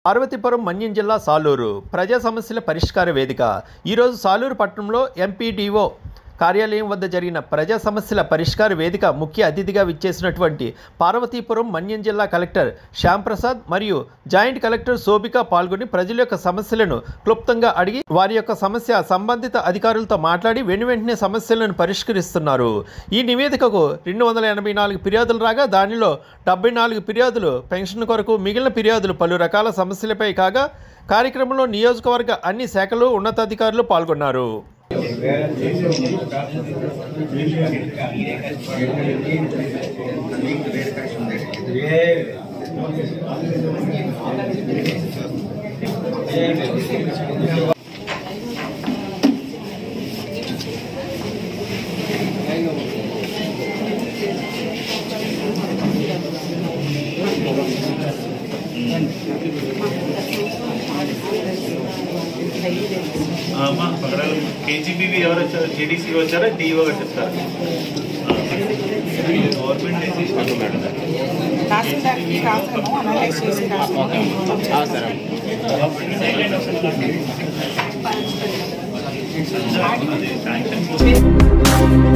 పార్వతీపురం మన్యం జిల్లా సాలూరు ప్రజా సమస్యల పరిష్కార వేదిక ఈరోజు సాలూరు పట్టణంలో ఎంపీడీఓ కార్యాలయం వద్ద జరిగిన ప్రజా సమస్యల పరిష్కార వేదిక ముఖ్య అతిథిగా విచ్చేసినటువంటి పార్వతీపురం మన్యం జిల్లా కలెక్టర్ శ్యాంప్రసాద్ మరియు జాయింట్ కలెక్టర్ శోభిక పాల్గొని ప్రజల యొక్క సమస్యలను క్లుప్తంగా అడిగి వారి యొక్క సమస్య సంబంధిత అధికారులతో మాట్లాడి వెంటనే సమస్యలను పరిష్కరిస్తున్నారు। ఈ నివేదికకు 284 ఫిర్యాదులు రాగా దానిలో 74 ఫిర్యాదులు పెన్షన్ కొరకు, మిగిలిన ఫిర్యాదులు పలు రకాల సమస్యలపై కాగా కార్యక్రమంలో నియోజకవర్గ అన్ని శాఖలు ఉన్నతాధికారులు పాల్గొన్నారు। కేజీబీవి ఎవరు వచ్చారు? జేడీసీ వచ్చారా? డిఓ వచ్చారా? Government sanction